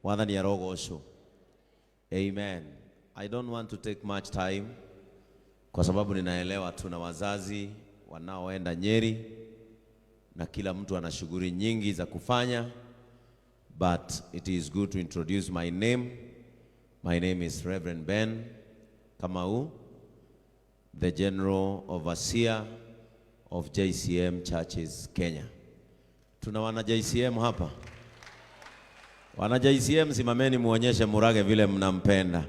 Wathani arogocwo. Amen. I don't want to take much time kwa sababu ninaelewa tuna wazazi wanaoenda Nyeri na kila mtu ana shughuli nyingi za kufanya, but it is good to introduce my name. My name is Rev Ben Kiengei, the General Overseer of JCM Churches Kenya. Tuna wana JCM hapa. Wana JCM, simameni muonyeshe Murage vile mnampenda.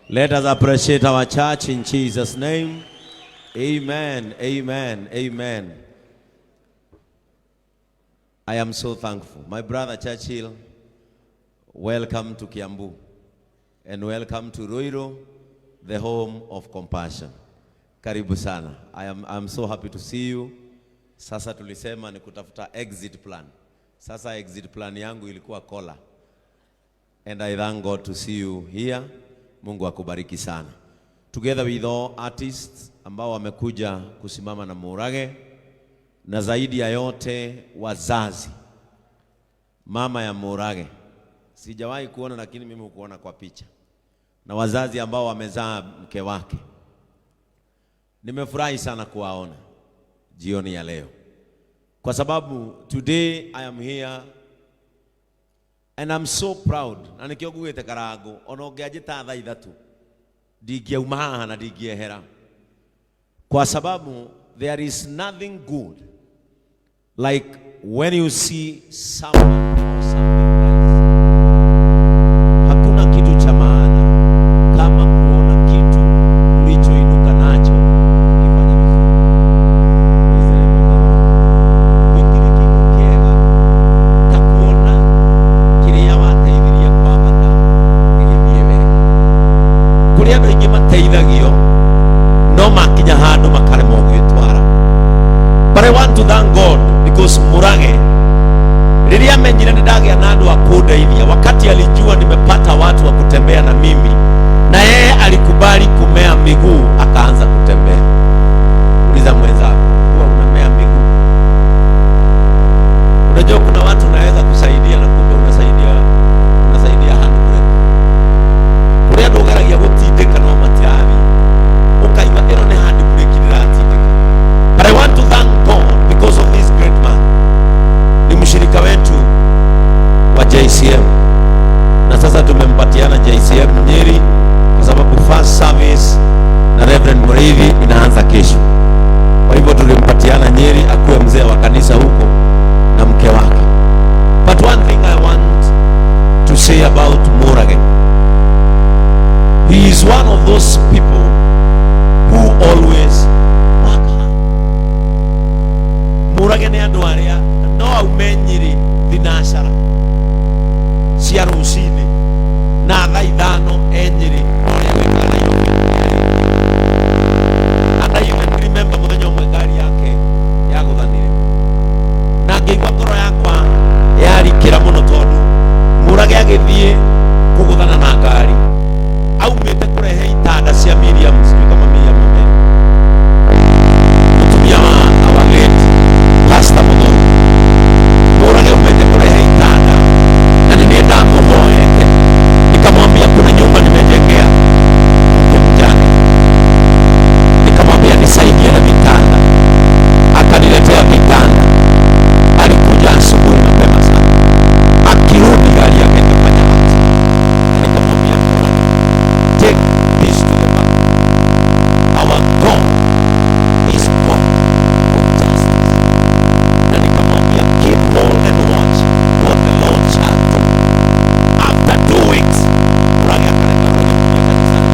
Let us appreciate our church in Jesus' name. Amen, amen, amen. I am so thankful. My brother Churchill, welcome to Kiambu. And welcome to Ruiru, the home of compassion. Karibu sana. I'm so happy to see you. Sasa tulisema ni kutafuta exit plan. Sasa exit plan yangu ilikuwa Kola. And I thank God to see you here. Mungu akubariki sana. Together with all artists ambao wamekuja kusimama na Murage, na zaidi ya yote wazazi. Mama ya Murage sijawahi kuona, lakini mimi kuona kwa picha. Na wazazi ambao wamezaa mke wake. Nimefurahi sana kuwaona jioni ya leo. Kwa sababu today I am here and I'm so proud. Na nikioguete karago onongeajita thaa ithatu ndingiauma haha na ndingiehera. Kwa sababu there is nothing good like when you see someone or something nice. Hakuna kitu cha maana kama kuona kitu ulichoinuka nacho kifanya vizuri. Wengine kikiega takuona kile yawateithirie kwa bata ili wewe. Kuri andu ingi mateithagio no makinya handu makaremo gwitwara. But I want to thank God because Murage riria menyire ndagia na andu akundeithia wakati alijua nimepata watu wa kutembea na mimi, na yeye alikubali kumea miguu akaanza kutembea. Uliza mwenzako, wewe unamea miguu? Unajua kuna watu naweza kusaidia na kumbe unasaidia handbrake. Kuria ndogeragia gutindika no matiari ukaiba ero ne handbrake ndiratindika. But I want to thank God because of this great man. Ni mshirika wetu wa JCM. Na sasa tumempatiana JCM Nyeri kwa sababu first service na Reverend Murithi inaanza kesho. Kwa hivyo tulimpatiana Nyeri akuwe mzee wa kanisa huko na mke wake. But one thing I want to say about Murage. He is one of those people who always work hard. Murage ni andu aria no aumenyiri thinashara cia rucini na thaa ithano enyiri oria wikara Nairobi. And I even remember muthenya umwe ngari yake yaguthanire na ngĩigua ngoro yakwa yarikĩra mũno tondu Murage agĩthiĩ kũguthana na ngari aumĩte kũrehe itanda cia Miriam, kama Miriam mutumia wa our late Pastor Muthoni. Murage umete kurehe itanda na nilienda kumoete nikamwambia kuna nyumba nimejengea huko mjane, nikamwambia nisaidie na vitanda, akaniletea vitanda. Alikuja asubuhi mapema sana, akirudi gari yake ikafanya hati. Nikamwambia take this to the bank. Our God is God of justice. Na nikamwambia keep hold and watch what the Lord shall do. After 2 weeks, Murage akaleta roho kuja kanisani.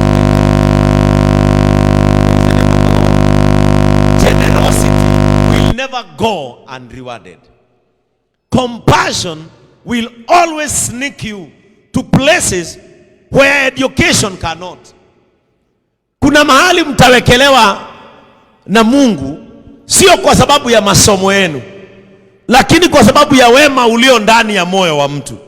Generosity will never go unrewarded. Compassion will always sneak you to places where education cannot. Kuna mahali mtawekelewa na Mungu sio kwa sababu ya masomo yenu, lakini kwa sababu ya wema ulio ndani ya moyo wa mtu.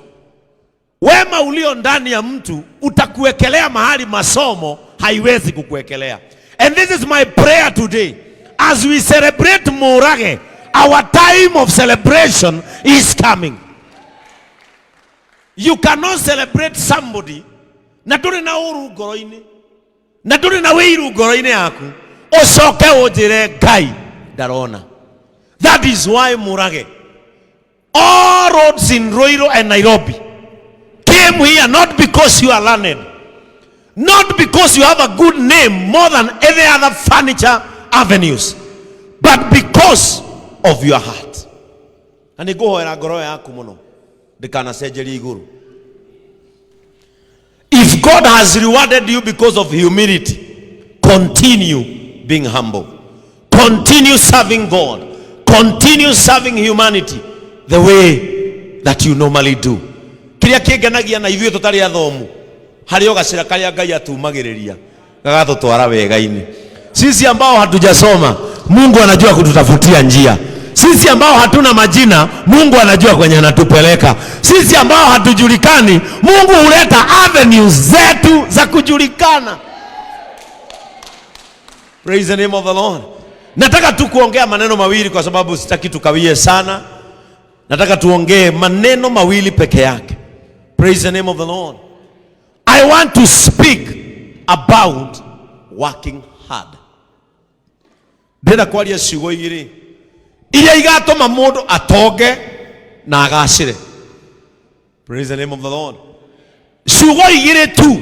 Wema ulio ndani ya mtu utakuwekelea mahali masomo haiwezi kukuwekelea. And this is my prayer today. As we celebrate Murage, our time of celebration is coming. You cannot celebrate somebody na nduri na uru ngoro-ini na nduri na wiru ngoro-ini yaku ucoke unjire Ngai ndarona. That is why Murage, all roads in Ruiru and Nairobi came here not because you are learned, not because you have a good name more than any other furniture avenues, but because of your heart. And iguhoera ngoro yaku muno ndikanacenjerie iguru. If God has rewarded you because of humility, continue being humble. Continue serving God. Continue serving humanity the way that you normally do. Kiria kingenagia na ithuĩ tutari athomu hari ogacira karia Ngai atumagiriria gagatutwara wega-ini. Sisi ambao hatujasoma, Mungu anajua kututafutia njia. Sisi ambao hatuna majina, Mungu anajua kwenye anatupeleka. Sisi ambao hatujulikani, Mungu huleta avenues zetu za kujulikana. Praise the name of the Lord. Nataka tu kuongea maneno mawili kwa sababu sitaki tukawie sana. Nataka tuongee maneno mawili peke yake. Praise the name of the Lord. I want to speak about working hard. Ndĩrenda kwaria ciugo igĩrĩ iria igatũma mũndũ atonge na agacĩre. Praise the name of the Lord. Ciugo igĩrĩ tu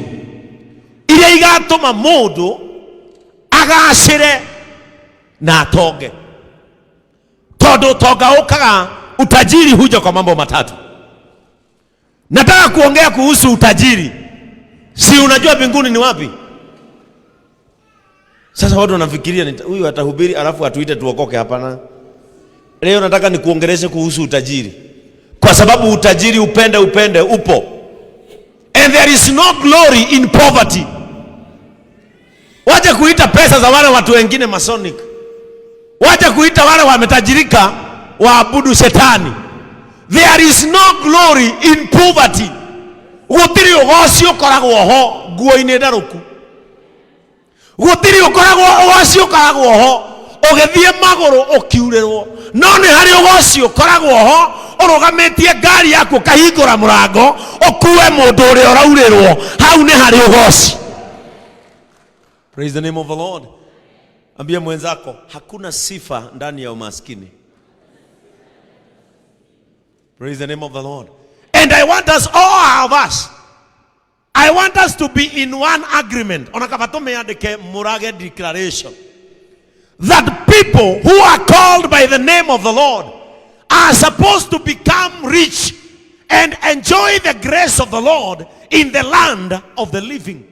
iria igatũma mũndũ agacĩre na atonge. Tondũ utonga ukaga, utajiri huja kwa mambo matatu. Nataka kuongea kuhusu utajiri. Si unajua mbinguni ni wapi? Sasa watu wanafikiria huyu atahubiri alafu atuite tuokoke. Hapana. Leo nataka nikuongeleshe kuhusu utajiri. Kwa sababu utajiri upende upo. And there is no glory in poverty. Waje kuita pesa za wale watu wengine masonic. Waje kuita wale wametajirika waabudu shetani. There is no glory in poverty. Gutiri ugoci ukoragwo ho nguo-ini ndaruku. Gutiri ugoci ukoragwo ho ugithie maguru ukiurerwo. No ni hari ugoci ukoragwo ho urugametie ngari yaku kahingura murango ukuwe mundu uri uraurerwo. Hau ni hari ugoci. Praise the name of the Lord. Ambia mwenzako hakuna sifa ndani ya umaskini. Praise the name of the Lord. And I want us, all of us, I want us to be in one agreement. Onakavatume andike Murage declaration. That people who are called by the name of the Lord are supposed to become rich and enjoy the grace of the Lord in the land of the living.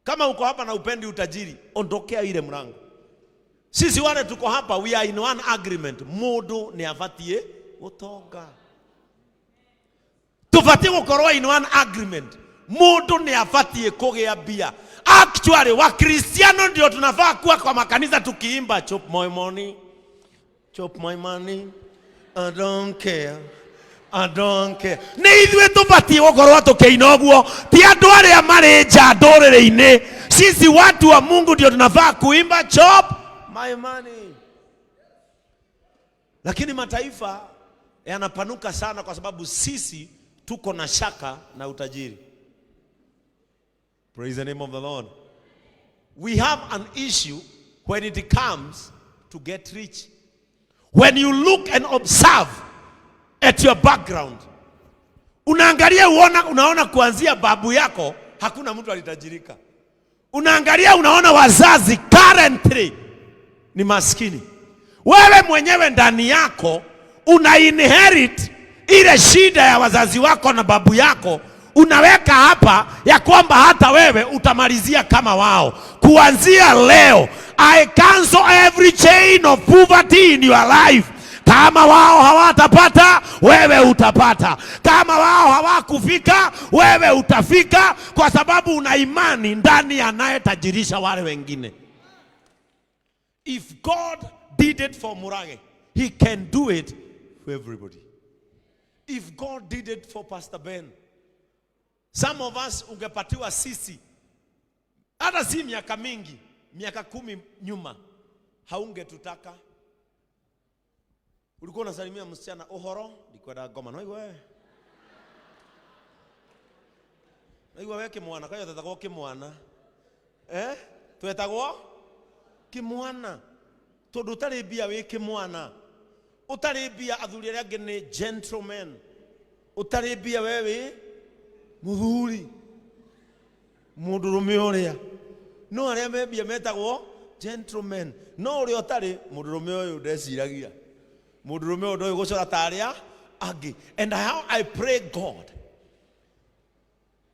Kama uko hapa na upendi utajiri, ondokea ile mlango. Sisi wale tuko hapa, we are in one agreement. Mundu ni afatie utonga. Tufatie gukorwa in one agreement. Mundu ni afatie kugea bia. Actually, wa Kristiano ndio tunafaa kuwa kwa makanisa tukiimba chop my money. Chop my money. I don't care. I don't care. Ni ithuĩ tubatie gukorwa tukiina ũguo. Ti andũ arĩa marĩ nja ndũrĩrĩ-inĩ. Sisi watu wa Mungu ndio tunafaa kuimba chop my money. Lakini mataifa yanapanuka sana kwa sababu sisi tuko na shaka na utajiri. Praise the name of the Lord. We have an issue when it comes to get rich. When you look and observe at your background, unaangalia unaona kuanzia babu yako hakuna mtu alitajirika. Unaangalia unaona wazazi currently ni maskini. Wewe mwenyewe ndani yako una inherit ile shida ya wazazi wako na babu yako. Unaweka hapa ya kwamba hata wewe utamalizia kama wao. Kuanzia leo, I cancel every chain of poverty in your life. Kama wao hawatapata, wewe utapata. Kama wao hawakufika, wewe utafika, kwa sababu una imani ndani anayetajirisha wale wengine. If God did it for Murage, he can do it for everybody. If God did it for Pastor Ben, some of us ungepatiwa sisi hata si miaka mingi, miaka 10 nyuma, haungetutaka. Ulikuwa unasalimia msichana, uhoro, ndikwenda ngoma, no wewe. Naigua we kimwana kayo tetagwo kimwana. Twetagwo kimwana. Tondu utari bia we kimwana. Utari bia athuri aria angi ni gentlemen. Utari bia wewe muthuri. Mundurume uria. No aria mebia metagwo gentlemen. No uria utari mundurume uyu ndeciragia. Mundurume uyu ndoy gucora taria agi. And how I pray God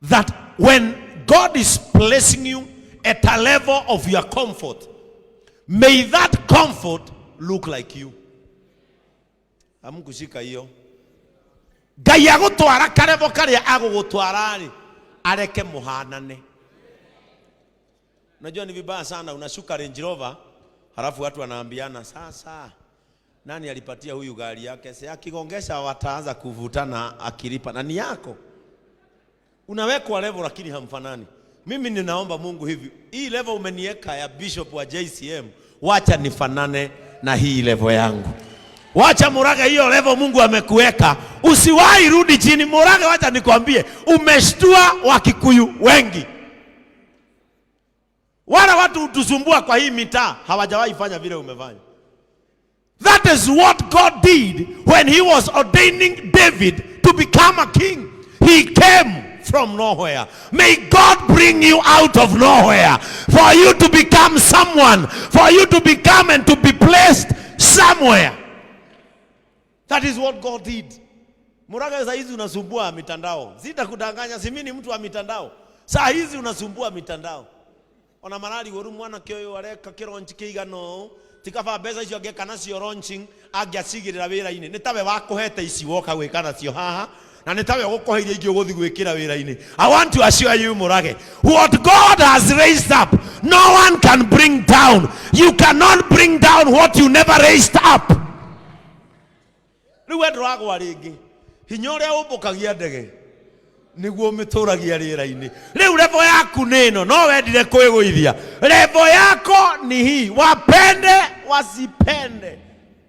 that when God is placing you at a level of your comfort, may that comfort look like you. Amukushika hiyo. Ngai agutwara karevo karia agugutwara ri areke muhanane. Unajua ni vibaya sana unashuka Range Rover halafu watu wanaambiana sasa nani alipatia huyu gari yake? Sasa akigongesha wataanza kuvutana akilipa na ni yako. Unawekwa level lakini hamfanani. Mimi ninaomba Mungu hivi, hii level umeniweka ya bishop wa JCM, wacha nifanane na hii level yangu. Wacha Murage hiyo level Mungu amekuweka, usiwahi rudi chini. Murage, wacha nikwambie, umeshtua Wakikuyu wengi. Wala watu utusumbua kwa hii mitaa hawajawahi fanya vile umefanya. That is what God did when he was ordaining David to become a king. He came from nowhere. May God bring you out of nowhere for you to become someone, for you to become and to be placed somewhere. That is what God did. Muraga, saa hizi unasumbua mitandao. Sitakudanganya, si mimi ni mtu wa mitandao. Saa hizi unasumbua mitandao. Ona marari woru mwana kioyo areka kironchi kiigano tikaba beza icio angekana cio launching angiacigirira wira-ini nitawe wakuhete ici woka gwikana cio haha na nitawe gukoheirie ingi uguthi gwikira wira-ini. I want to assure you, Murage, what God has raised up, no one can bring down. You cannot bring down what you never raised up. Riwe nduragwa ringi hinya uria umbukagia ndege niguo mituragia rira-ini. Riu level yaku nino, no wendire kwiguithia. Level yako ni hii, wapende wasipende,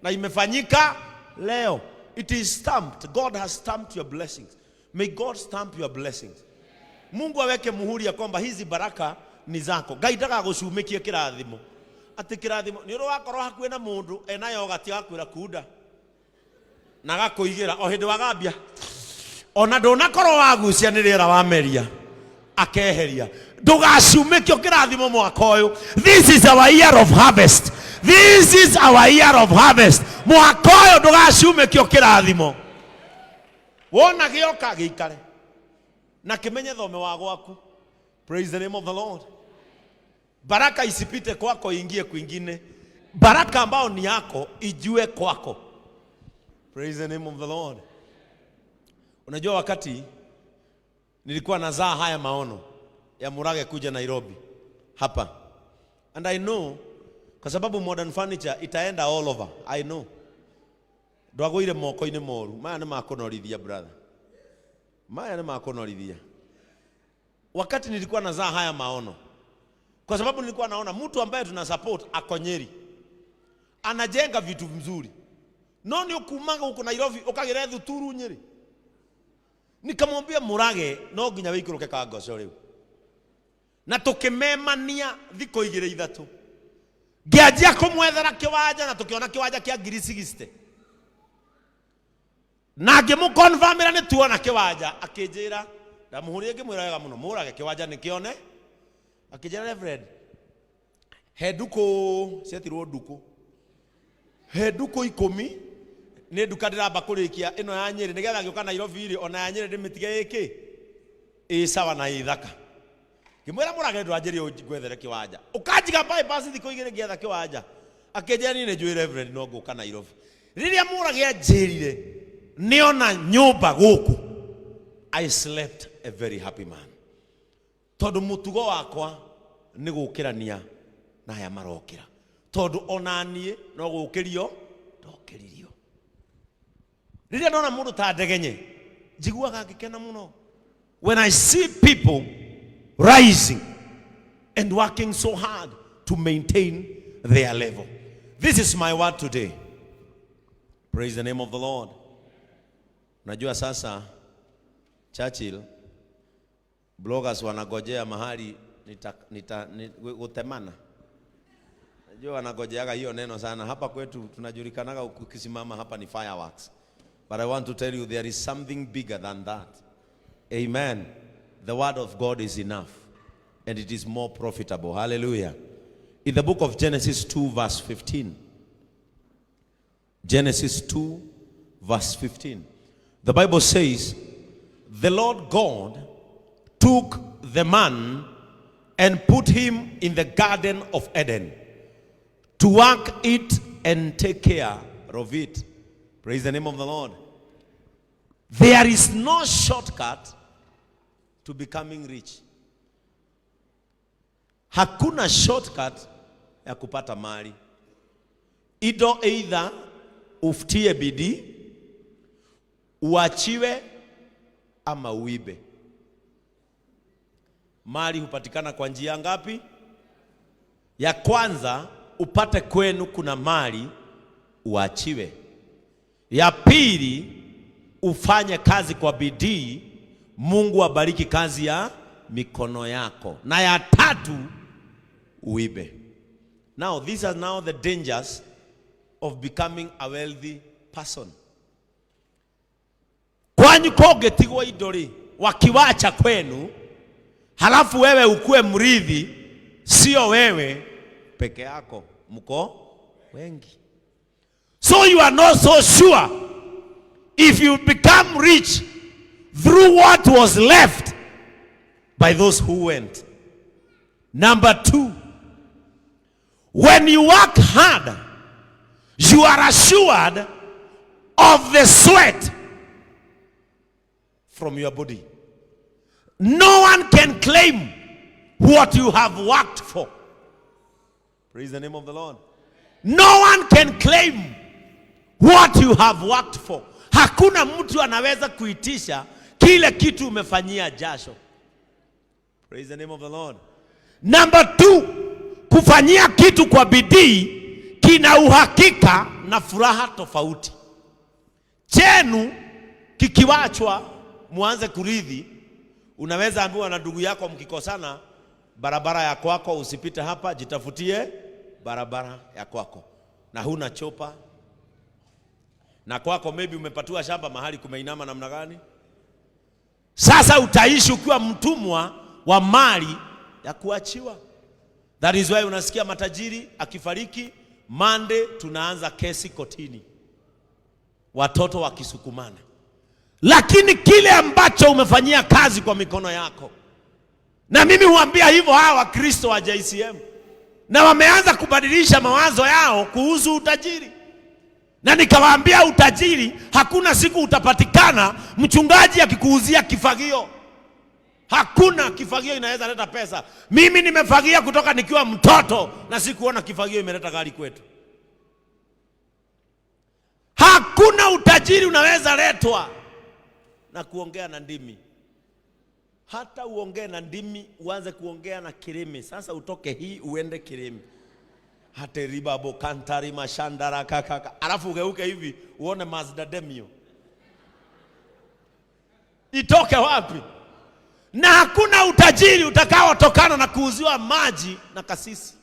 na imefanyika leo. It is stamped. God has stamped your blessings. May God stamp your blessings. Mungu aweke muhuri ya kwamba hizi baraka ni zako. Ngai ndagagucumikie kirathimo. Ati kirathimo ni ro wakorwo hakuwe na mundu enayo gati gakwira kuda na gakuigira o hindi wagambia ona ndunakorwo wagucia ni rira wa meria akeheria. Ndugacumikio kirathimo mwaka uyu. This is our year of harvest. This is our year of harvest. Mwaka uyu ndugacumikio kirathimo. Wona gioka giikare na kimenye thome wa gwaku. Praise the name of the Lord. Baraka isipite kwako ingie kwingine. Baraka ambao ni yako ijue kwako. Praise the name of the Lord. Unajua wakati nilikuwa nazaa haya maono ya Murage kuja Nairobi hapa, and I know kwa sababu modern furniture itaenda all over. I know ndwagoire moko-ini moru maya ni makunorithia brother, maya ni makunorithia. Wakati nilikuwa nazaa haya maono, kwa sababu nilikuwa naona mtu ambaye tuna support akonyeri anajenga vitu vizuri, no ni ukumanga huko Nairobi ukagire thuturu Nyeri. Nikamwambia Murage, no nginya wikuruke kangoco riu na tukimemania thiko igire ithatu. Ngianjia kumwethera kiwanja na tukiona kiwanja kia 60 na ngimukonfirmira ni tuona kiwanja. Akinjira ndamuhurie ngimwira wega muno, Murage kiwanja ni kione. Akinjira Rev he nduku ciatirwo nduku, he nduku 10 ni nduka ndiramba kurikia ino ya Nyeri nigetha ngioka Nairobi ri ona ya Nyeri ndimitige iki sawa na ithaka. Ngimwira Murage ndwanjiri ngwethere kiwanja ukanjiga bypass thiko igire ngietha kiwanja. Akinjira ni njui Rev no nguka Nairobi. Riria Murage anjirire niona nyumba guku, I slept a very happy man. Tondu mutugo wakwa ni gukirania na haya marokira, tondu onanie no gukirio ndokiririo. Riria ndona mundu ta ndegenye njiguaga ngikena muno when I see people rising and working so hard to maintain their level. This is my word today. Praise the name of the Lord. Najua sasa Churchill Bloggers wanagojea mahali gutemana. Najua wanagojeaga hiyo neno sana. Hapa kwetu tunajulikanaga ukisimama hapa ni fireworks. But I want to tell you there is something bigger than that. Amen. The word of God is enough. And it is more profitable. Hallelujah. In the book of Genesis 2 verse 15. Genesis 2 verse 15. The Bible says, the Lord God took the man and put him in the garden of Eden to work it and take care of it. Praise the name of the Lord. There is no shortcut to becoming rich. Hakuna shortcut ya kupata mali. Either uftie bidii, uachiwe ama uibe. Mali hupatikana kwa njia ngapi? Ya kwanza, upate kwenu kuna mali, uachiwe. Ya pili, ufanye kazi kwa bidii, Mungu abariki kazi ya mikono yako. Na ya tatu, uibe. Now, these are now the dangers of becoming a wealthy person. Kwani kogetigwa idori, wakiwacha kwenu, halafu wewe ukue mrithi, sio wewe peke yako, mko wengi. So you are not so sure if you become rich through what was left by those who went. Number 2, when you work hard, you are assured of the sweat from your body. No one can claim what you have worked for. Praise the name of the Lord. No one can claim what you have worked for. Hakuna mtu anaweza kuitisha kile kitu umefanyia jasho. Praise the name of the Lord. Number 2, kufanyia kitu kwa bidii kina uhakika na furaha tofauti. Chenu kikiwachwa muanze kurithi, unaweza ambiwa na ndugu yako mkikosana, barabara ya kwako usipite hapa, jitafutie barabara ya kwako. Na huna chopa. Na kwako maybe umepatiwa shamba mahali kumeinama namna gani? Sasa utaishi ukiwa mtumwa wa mali ya kuachiwa. That is why unasikia matajiri akifariki, Monday tunaanza kesi kotini, watoto wakisukumana. Lakini kile ambacho umefanyia kazi kwa mikono yako, na mimi huambia hivyo hawa Wakristo wa JCM, na wameanza kubadilisha mawazo yao kuhusu utajiri. Na nikawaambia utajiri hakuna siku utapatikana mchungaji akikuuzia kifagio. Hakuna kifagio inaweza leta pesa. Mimi nimefagia kutoka nikiwa mtoto na sikuona kifagio imeleta gari kwetu. Hakuna utajiri unaweza letwa na kuongea na ndimi. Hata uongee na ndimi, uanze kuongea na kirimi. Sasa utoke hii uende kirimi. Hata ribabo kantari mashandara kakaka. Alafu ugeuke hivi uone Mazda Demio. Itoke wapi? Na hakuna utajiri utakao tokana na kuuziwa maji na kasisi.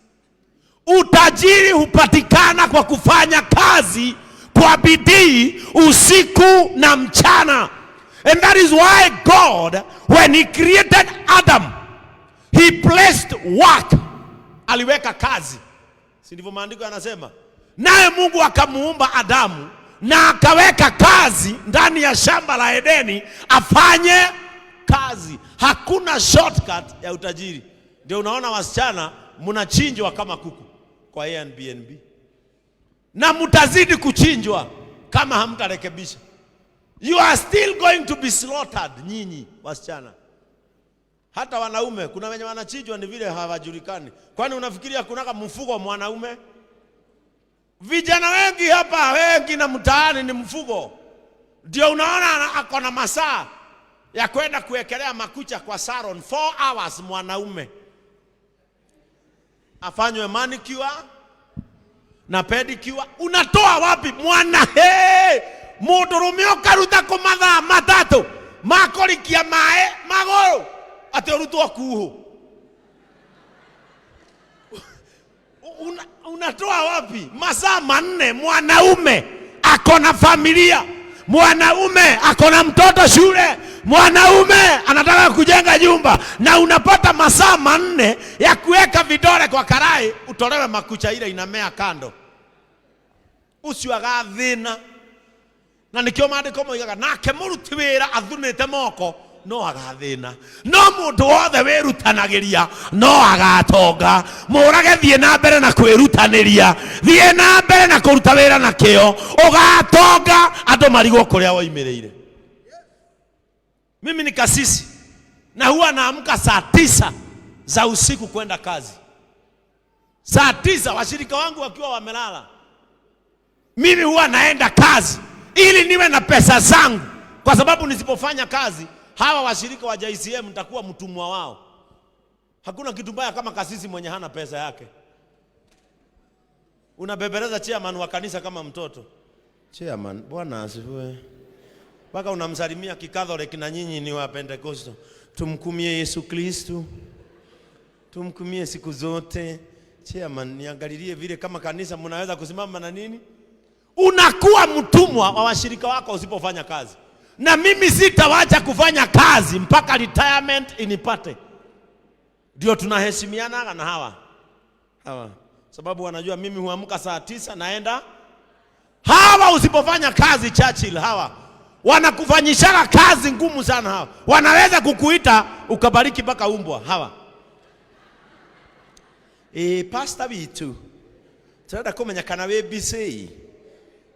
Utajiri hupatikana kwa kufanya kazi kwa bidii usiku na mchana. And that is why God, when he created Adam, he placed work. Aliweka kazi. Si ndivyo maandiko yanasema? Naye Mungu akamuumba Adamu na akaweka kazi ndani ya shamba la Edeni afanye kazi. Hakuna shortcut ya utajiri. Ndio unaona wasichana mnachinjwa kama kuku kwa Airbnb. Na mtazidi kuchinjwa kama hamtarekebisha. You are still going to be slaughtered, nyinyi wasichana. Hata wanaume kuna wenye wanachinjwa ni vile hawajulikani. Kwani unafikiria kunaka mfugo mwanaume? Vijana wengi hapa, wengi na mtaani ni mfugo. Ndio unaona ako na masaa ya kwenda kuwekelea makucha kwa salon 4 hours mwanaume. Afanywe manicure na pedicure. Unatoa wapi mwana? Mudurumio karuta kumadha matatu. Makolikia mae magoro. ati urutwa kuhu. Unatoa wapi? Masaa 4 mwanaume akona familia, mwanaume akona mtoto shule, mwanaume anataka kujenga nyumba, na unapata masaa 4 ya kuweka vidole kwa karai utolewe makucha ile inamea kando. Usiwaga thina. Na nikio maandiko moigaga nake muruti wira athunite moko no agathina. No mundu wothe wirutanagiria no agatonga. Murage thie na mbere na kwirutaniria, thie na mbere na kuruta wira na kio, ugatonga andu marigwo kuria woimireire. Mimi ni kasisi na huwa naamka saa 9 za usiku kwenda kazi. Saa 9 washirika wangu wakiwa wamelala, mimi huwa naenda kazi ili niwe na pesa zangu, kwa sababu nisipofanya kazi hawa washirika wa JCM nitakuwa mtumwa wao. Hakuna kitu mbaya kama kasisi mwenye hana pesa yake. Unabebeleza chairman wa kanisa kama mtoto. Chairman, Bwana asifiwe. Baka unamsalimia kikatholiki na nyinyi ni wa Pentecost. Tumkumie Yesu Kristo. Tumkumie siku zote. Chairman, niangalilie vile kama kanisa mnaweza kusimama na nini? Unakuwa mtumwa wa washirika wako usipofanya kazi. Na mimi sitawacha kufanya kazi mpaka retirement inipate. Ndio tunaheshimiana na hawa. Sababu wanajua mimi huamka saa 9 naenda. Hawa usipofanya kazi Churchill, hawa wanakufanyisha kazi ngumu sana hawa. Wanaweza kukuita ukabariki mpaka umbwa hawa. Pastor bitu. Turenda kumenya kana we busy.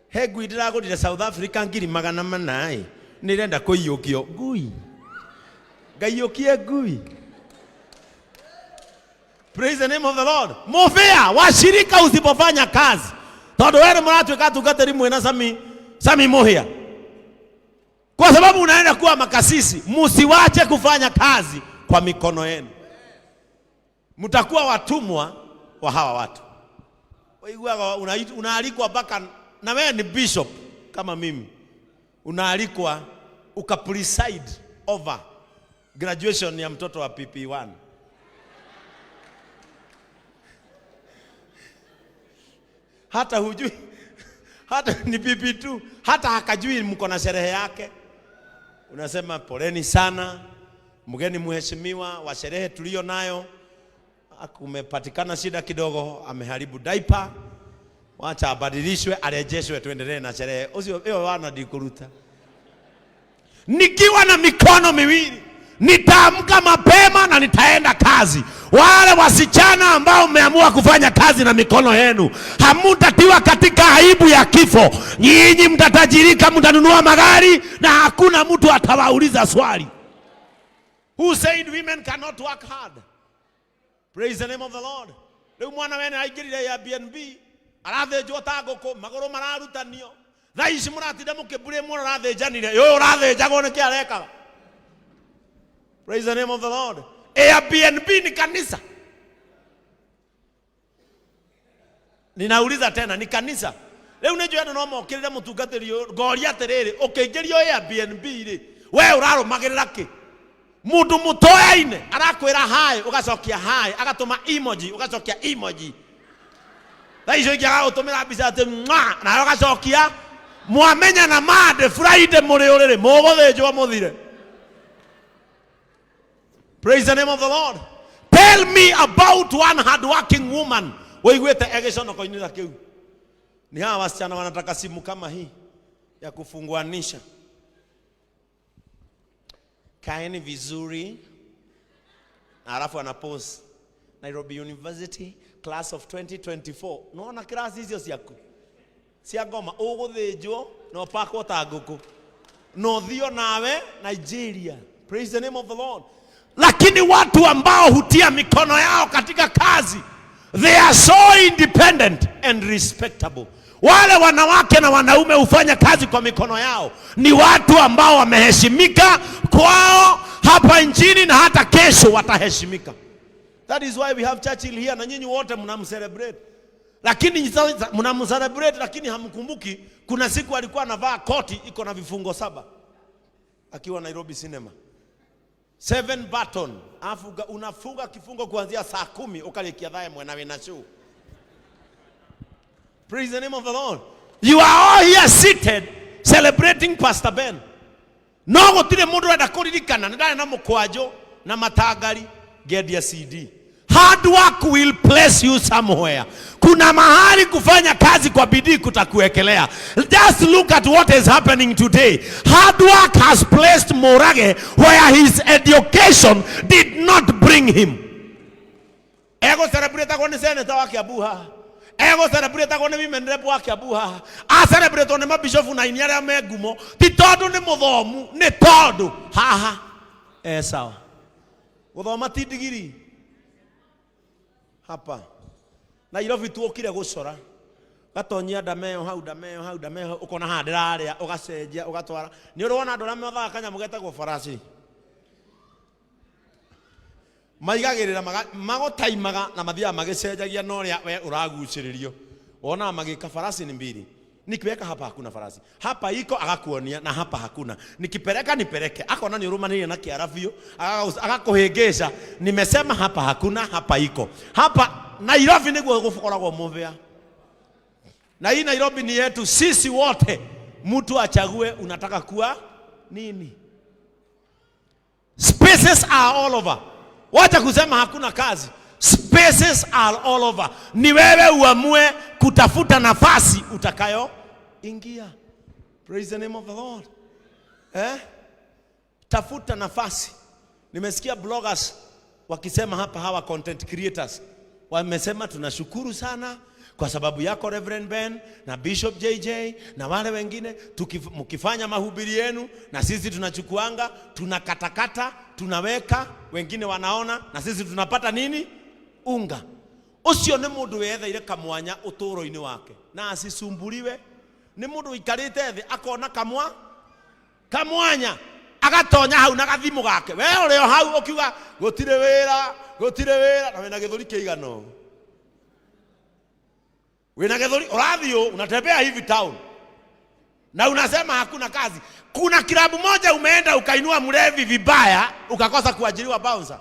Hegu idirago South Africa ngiri 800 nirenda kuiyukio ngui. Gaiyokie ngui. Praise the name of the Lord. Mofea washirika usipofanya kazi. Todo wewe mnatweka tugateri mwena sami mohia. Kwa sababu unaenda kuwa makasisi, msiwache kufanya kazi kwa mikono yenu. Mtakuwa watumwa wa hawa watu. Wewe unaalikwa mpaka na wewe ni bishop kama mimi. Unaalikwa ukapreside over graduation ya mtoto wa PP1. Hata hujui, hata ni PP2, hata hakajui mko na sherehe yake. Unasema poleni sana, mgeni mheshimiwa wa sherehe tulio nayo. Kumepatikana shida kidogo, ameharibu diaper. Wacha abadilishwe, arejeshwe, tuendelee na sherehe. Hiyo wana dikuruta. Nikiwa na mikono miwili, nitaamka mapema na nitaenda kazi. Wale wasichana ambao mmeamua kufanya kazi na mikono yenu, hamutatiwa katika aibu ya kifo. Nyinyi mtatajirika, mtanunua magari na hakuna mtu atawauliza swali. Who said women cannot work hard? Praise the name of the Lord. Leo mwana wene aigirire Airbnb, arathĩnjwo ta ngũkũ, magũrũ mararutanio. Thaa ici mũratinde mũkĩmbure mũno arathĩnjanire. Yo ũrathĩnjagwo nĩkĩ arekaga? Praise the name of the Lord. Airbnb ni kanisa. Ninauliza tena, ni kanisa. Leo unajua no mokirire mutungatiri ngoria atiriri ukingĩrio Airbnb ri we urarumagirira ki? Mundu mutoyaine arakwira hai ugacokia hai, agatuma emoji ugacokia emoji. Thaa icio ingĩaga gũtũmĩra mbica atĩ mwa na ugacokia mwamenya na made Friday muri uriri mũgũthĩnjwo mũthire. Praise the name of the Lord. Tell me about one hardworking woman. Weigwete egeshono koinira kiu. Ni hawa wasichana wanataka simu kama hii ya kufunguanisha. Kaeni vizuri. Alafu anapost Nairobi University class of 2024. Naona class hizo siaku. Siagoma ũgũthĩnjwo no pakwo ta ngũkũ. No thio nawe Nigeria. Praise the name of the Lord. Lakini watu ambao hutia mikono yao katika kazi, they are so independent and respectable. Wale wanawake na wanaume hufanya kazi kwa mikono yao ni watu ambao wameheshimika kwao hapa nchini na hata kesho wataheshimika. That is why we have Churchill here na nyinyi wote mnamcelebrate. Lakini mnamcelebrate lakini hamkumbuki kuna siku alikuwa anavaa koti iko na vifungo 7 akiwa Nairobi cinema. 7 button unafunga kifungo kuanzia saa 10 ukalikia dhae mwana wena show. Praise the name of the Lord. You are all here seated celebrating Pastor Ben. No gutire mundu enda kuririkana ndane na mukwajo na matagari gedia CD. Hard work will place you somewhere. Kuna mahali kufanya kazi kwa bidii kutakuekelea. Just look at what is happening today. Hard work has placed Morage where his education did not bring him. Ego celebrate kwa ni senator wa Kiambu. Ego celebrate kwa ni women rep wa Kiambu. A celebrate ni mabishofu na inyara megumo. Ti tondu ni muthomu, ni tondu. Sawa. Guthoma ti digiri. Hapa Nairobi tuokire gucora gatonyia ndameo hau ukona handiraria ugacenjia ugatwara ni urona andu ra metha kanyamu getagwo farasi maigagirira magotaimaga na mathia magicenjagia no ria we uraguciririo wona magika farasi ni mbili nikiweka hapa hakuna farasi hapa iko agakuonia na hapa hakuna nikipeleka nipeleke akona ni urumanire na kiarafio agakuhengesha nimesema hapa hakuna hapa iko hapa Nairobi niguo gukoragwo muvea na hii Nairobi ni yetu sisi wote mtu achague unataka kuwa nini. Spaces are all over. Wacha kusema hakuna kazi. Spaces are all over. Ni wewe uamue kutafuta nafasi utakayo ingia. Praise the name of the Lord. Tafuta nafasi. Nimesikia bloggers wakisema hapa hawa content creators. Wamesema tunashukuru sana kwa sababu yako Rev Ben na Bishop JJ na wale wengine mkifanya mahubiri yenu na sisi tunachukuanga tunakatakata tunaweka wengine wanaona na sisi tunapata nini unga. Ucio ni mundu wetha ile kamwanya uturo-ini wake na asisumbuliwe ni mundu ikarite thi akona kamwanya agatonya hau na gathimu gake we uri hau ukiuga gutire wira na wena githuri kiigano wena githuri urathio unatembea hivi town na unasema hakuna kazi. Kuna kilabu moja umeenda ukainua mlevi vibaya ukakosa kuajiriwa bouncer.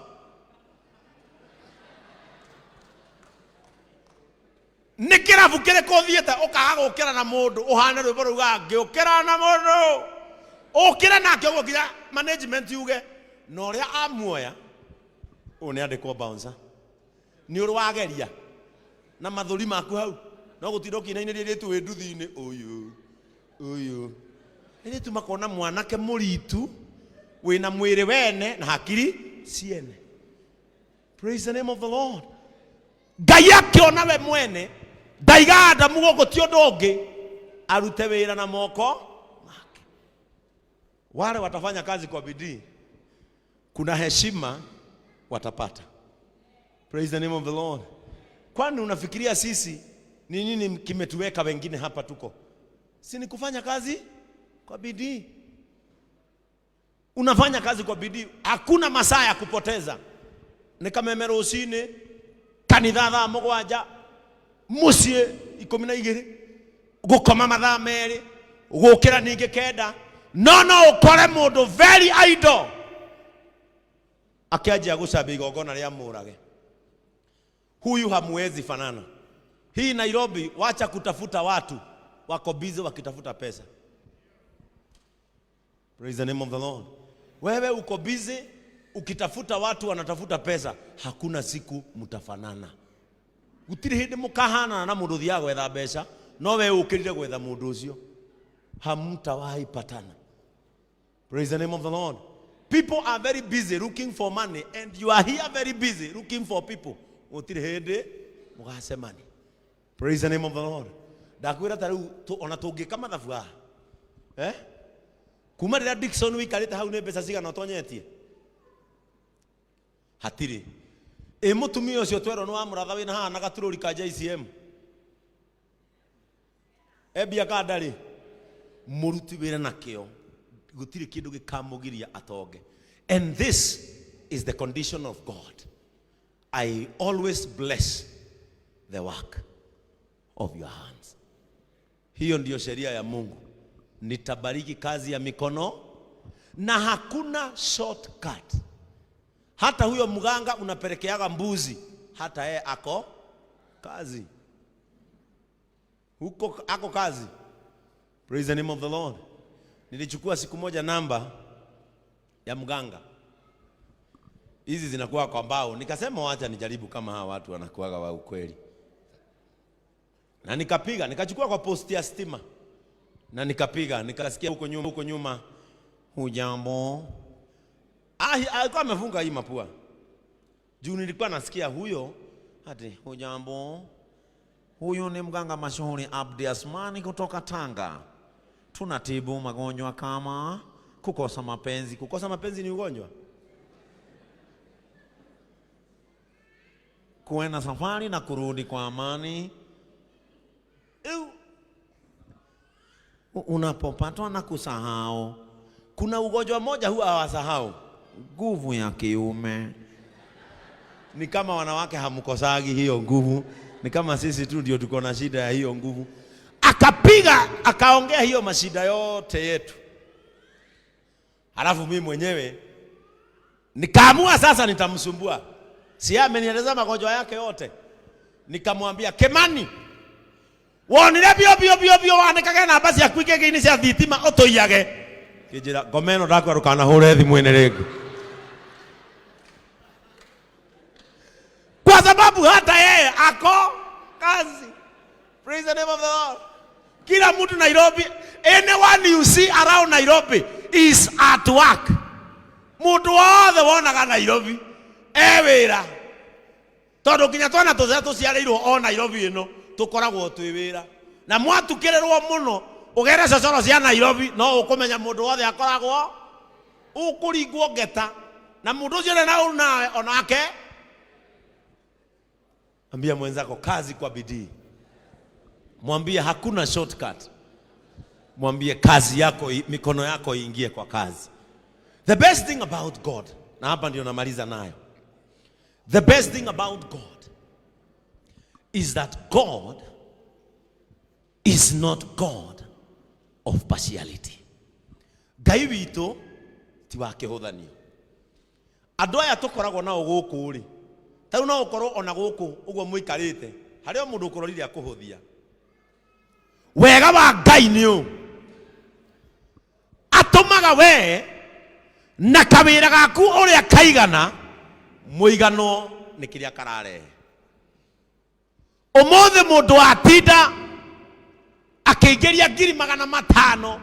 Ni kilabu kile kothiete ukaga gukira na mundu uhane rwimbo ruga ngiukira na mundu ukira nake ugokinya management yuge no ria amuoya one andikwo bouncer ni urwageria na mathuri maku hau no gutiroki na ine ritu winduthi-ini uyu ni tu makona mwanake muritu wina mwiri wene na hakiri ciene. Praise the name of the Lord. Ngai akiona we mwene ndaiganda mugo ti undu ungi arute wira na moko make. Wale watafanya kazi kwa bidii kuna heshima watapata. Praise the name of the Lord. Kwani unafikiria sisi ni nini kimetuweka wengine hapa tuko? Si ni kufanya kazi kwa bidii. Unafanya kazi kwa bidii, hakuna masaa ya kupoteza. Nikamemera usine kanitha thaa mugwanja mucie 12 gukoma mathaa meri gukira ningi kenda no ukore mundu very idle akianjia gucambia igongona ria Murage. Huyu hamwezi fanana. Hii Nairobi wacha kutafuta watu wako busy wakitafuta pesa. Praise the name of the Lord. Wewe uko busy ukitafuta watu wanatafuta pesa, hakuna siku mtafanana. Gutiri hindi mukahana na mundu thia gwetha mbeca no we ukirire gwetha mundu ucio hamtawahi patana. Praise the name of the Lord. People are very busy looking for money and you are here very busy looking for people. Gutiri hindi mugasemani. Praise the name of the Lord. Ndakwira tariu ona tungika mathabu kuma rira Dickson wikarite hau ne mbeca cigana utonyetie hatiri mutumia ucio twero no amuratha wina haha na gatururi ka JCM ebia kadari muruti wira nakio gutire kindu gikamugiria atonge. And this is the condition of God. I always bless the work of your hands. Hiyo ndio sheria ya Mungu. Nitabariki kazi ya mikono na hakuna shortcut. Hata huyo mganga unapelekeaga mbuzi, hata yeye ako kazi. Huko ako kazi. Praise the name of the Lord. Nilichukua siku moja namba ya mganga. Hizi zinakuwa kwa mbao. Nikasema wacha nijaribu kama hawa watu wanakuaga wa ukweli. Na nikapiga, nikachukua kwa posti ya stima. Na nikapiga, nikasikia huko nyuma, hujambo. Alikuwa amefunga hii mapua. Juu nilikuwa nasikia huyo, hadi hujambo. Huyu ni mganga mashuhuri Abdi Asmani kutoka Tanga. Tunatibu magonjwa kama kukosa mapenzi. Kukosa mapenzi ni ugonjwa? Kuenda safari na kurudi kwa amani. Unapopatwa na kusahau. Kuna ugonjwa moja huwa hawasahau. Nguvu ya kiume. Ni kama wanawake hamkosagi hiyo nguvu. Ni kama sisi tu ndio tuko na shida ya hiyo nguvu. Akapiga, akaongea hiyo mashida yote yetu. Halafu mimi mwenyewe nikaamua sasa nitamsumbua. Si amenieleza magonjwa yake yote. Nikamwambia, Kemani, wonire bio wanekage na basi akwike gini cia thitima otoiyage. Kijira gomeno ndakwa rukana hore thimu ene rengu. Kwa sababu hata yeye ako kazi. Praise the name of the Lord. Kila mtu Nairobi, anyone you see around Nairobi is at work. Mtu wothe wonaga Nairobi wira. Tondu kinya twana tuzetu ciareirwo o Nairobi ino tukoragwo twi wira. Na mwatukirerwo muno ugere cocoro cia Nairobi no ukumenya mundu wothe akoragwo ukuringwo ngeta. Na mundu ucio na onake ambia mwenzako kazi kwa bidii. Mwambie hakuna shortcut. Mwambie kazi yako, mikono yako iingie kwa kazi. The best thing about God, na hapa ndio namaliza nayo. The best thing about God is that God is not God of partiality. Ngai witũ ti wa kĩhũthanio. Andũ aya tũkoragwo nao gũkũ rĩ. Tau no ũkorwo ona gũkũ ũguo mũikarĩte. Harĩa mũndũ ũkororire akũhũthia. Wega wa Ngai nĩ ũũ. Atũmaga we na kawĩra gaku ũrĩa kaigana mũigano nĩ kĩrĩa kararehe. Ũmũthĩ mũndũ atinda akĩingĩria 500,000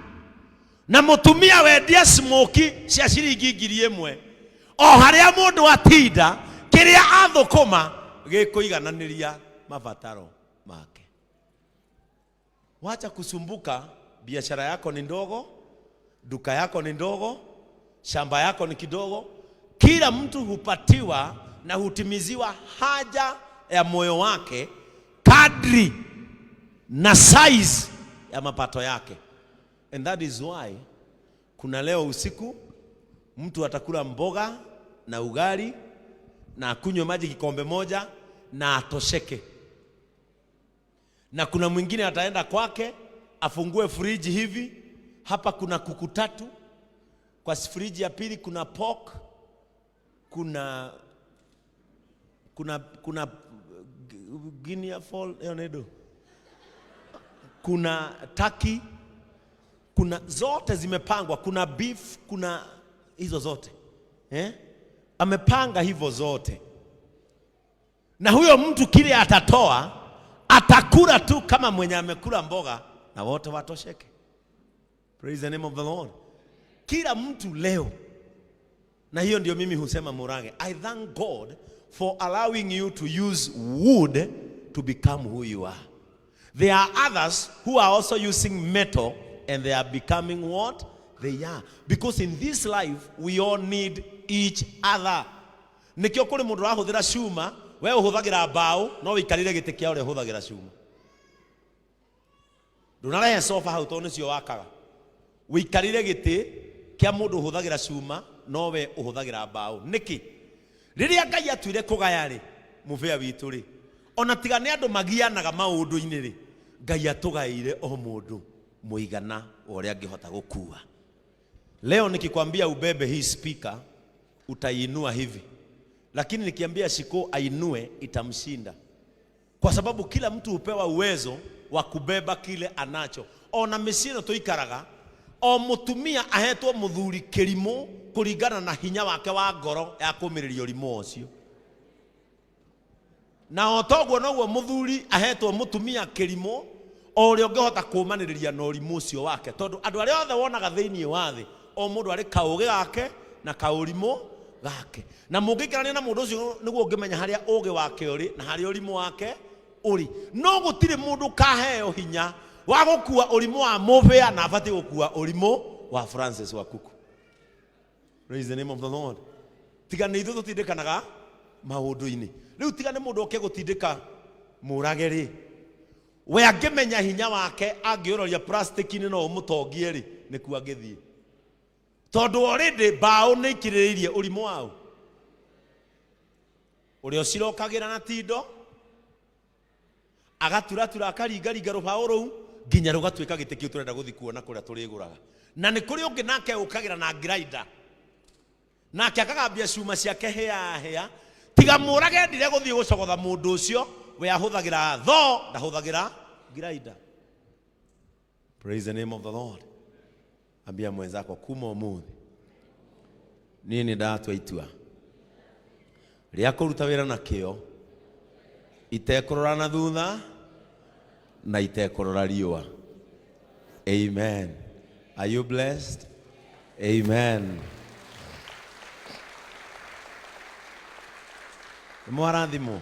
na mũtumia wendia smoki cia ciringi 1,000. O harĩa mũndũ atinda kĩrĩa athũkũma gĩkũigananĩria mabataro make. Wacha kusumbuka, biashara yako ni ndogo, duka yako ni ndogo, shamba yako ni kidogo. Kila mtu hupatiwa na hutimiziwa haja ya moyo wake kadri na size ya mapato yake. And that is why kuna leo usiku mtu atakula mboga na ugali na akunywe maji kikombe moja na atosheke. Na kuna mwingine ataenda kwake afungue friji hivi, hapa kuna kuku 3, kwa friji ya pili kuna pork, kuna guinea fowl eonedo, kuna turkey, kuna zote zimepangwa, kuna beef, kuna hizo zote. Amepanga hivyo zote. Na huyo mtu kile atatoa, atakula tu kama mwenye amekula mboga na wote watosheke. Praise the name of the Lord. Kila mtu leo, na hiyo ndio mimi husema Murage, I thank God for allowing you to use wood to become who you are. There are others who are also using metal and they are becoming what they are. Because in this life we all need each other. Nikio kuri mundu rahuthira cuma, we uhuthagira mbao, no wikarire giti kia uri uhuthagira cuma. Ndunarahe sofa hau to nicio wakaga. Wikarire giti kia mundu uhuthagira cuma, no we uhuthagira mbao. Niki riria Ngai atuire kugaya ri, muvea witu ri, ona tiga ni andu magianaga maundu-ini ri, Ngai atugaire o mundu muigana uria angihota gukua. Leo nikikwambia ubebe hii speaker, utainua hivi, lakini nikiambia Shiko ainue itamshinda. Kwa sababu kila mtu hupewa uwezo wa kubeba kile anacho. Ona mĩciĩ tuikaraga, o mutumia ahetwo muthuri kĩrimũ kũringana na hinya wake wa ngoro ya kũmĩrĩria ũrimũ ũcio. Na otoguo noguo muthuri ahetwo mutumia kĩrimũ o ũrĩa ũngĩhota kũmanĩrĩria na ũrimũ ũcio wake. Tondũ andũ arĩa othe wonaga thĩinĩ wa thĩ, o mũndũ arĩ kaũgĩ gake na kaũrimũ gake. Na mũngĩikarania na mũndũ ũcio nĩguo ũngĩmenya harĩa ũgĩ wake ũrĩ na harĩa ũrimũ wake ũrĩ. No gũtirĩ mũndũ kaheo hinya wa gũkua ũrimũ wa mũbĩa na abatiĩ gũkua ũrimũ wa Francis wa Kuku. Praise the name of the Lord. Tiga nĩ ithuĩ tũtindĩkanaga maũndũ-inĩ. Rĩu tiga nĩ mũndũ oke gũtindĩka mũrage rĩ. We angĩmenya hinya wake angĩũroria plastic-inĩ no ũmũtongie rĩ, nĩkuo angĩthiĩ. Tondũ already mbaũ nĩ ikirĩrĩirie ũrimũ wao. Ũrĩa ũcirokagĩra na tindo agaturatura akaringaringa rũbaũ rũu nginya rũgatuĩka gĩtĩ kĩu tũrenda gũthiĩ kuona kũrĩa tũrĩgũraga. Na nĩ kũrĩ ũngĩ nake ũkagĩra na grinder, nake akagambia cuma ciake hĩa. Tiga mũrage ndire gũthiĩ gũcogotha mũndũ ũcio, we ahũthagĩra tho ndahũthagĩra grinder. Praise the name of the Lord. Ambia mwenzako kuma ũmũthĩ nini ndatua itua rĩa kũruta wĩra na kĩo, itekũrora na thutha na itekũrora riũa. Amen. Are you blessed? Amen. Mwarathimo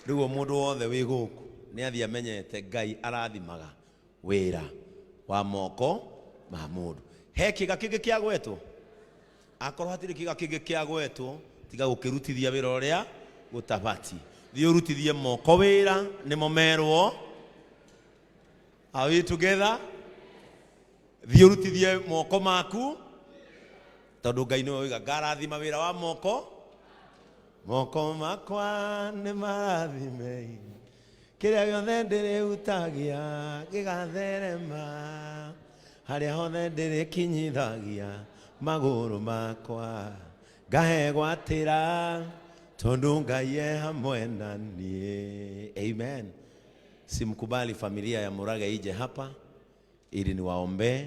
rĩu mũndũ wothe wĩ gũkũ nĩ athiĩ amenyete Ngai arathimaga wĩra wa moko ma mũndũ. He kĩga kĩngĩ kĩa gwetwo, akorwo hatirĩ kĩga kĩngĩ kĩa gwetwo tiga gũkĩrutithia wĩra ũrĩa gũtabati. Thiĩ ũrutithie moko wĩra nĩmo merwo. Are we together? Thiĩ ũrutithie moko maku, tondũ Ngai nĩwe oiga ngarathima wĩra wa moko. Moko makwa nĩ marathime, kĩrĩa gĩothe ndĩrĩhutagia gĩgatherema, harĩa hothe ndĩrĩkinyithagia magũrũ makwa ngahegwatĩra, tondũ Ngai e hamwe na niĩ. Amen. Simkubali familia ya Murage ije hapa ili niwaombee,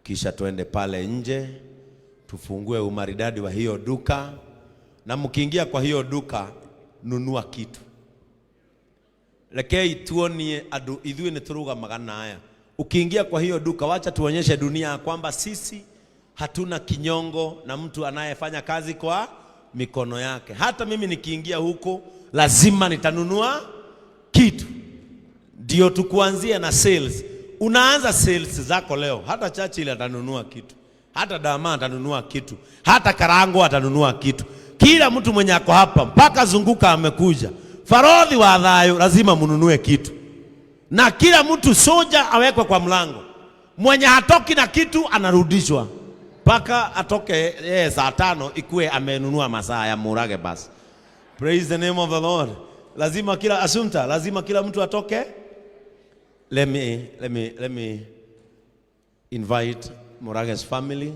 kisha tuende pale nje tufungue umaridadi wa hiyo duka. Na mkiingia kwa hiyo duka nunua kitu. Lekei tuonie adu idhui nituruga magana haya. Ukiingia kwa hiyo duka wacha tuonyeshe dunia kwamba sisi hatuna kinyongo na mtu anayefanya kazi kwa mikono yake. Hata mimi nikiingia huko lazima nitanunua kitu. Ndio tukuanzia na sales. Unaanza sales zako leo. Hata Churchill atanunua kitu. Hata Dama atanunua kitu. Hata Karango atanunua kitu. Kila mtu mwenye ako hapa mpaka zunguka amekuja. Farodhi wa Thayo lazima mununue kitu. Na kila mtu soja awekwe kwa mlango. Mwenye hatoki na kitu anarudishwa. Mpaka atoke saa 5 ikue amenunua masaa ya Murage basi. Praise the name of the Lord. Lazima kila Assumpta, lazima kila mtu atoke. Let me invite Murage's family.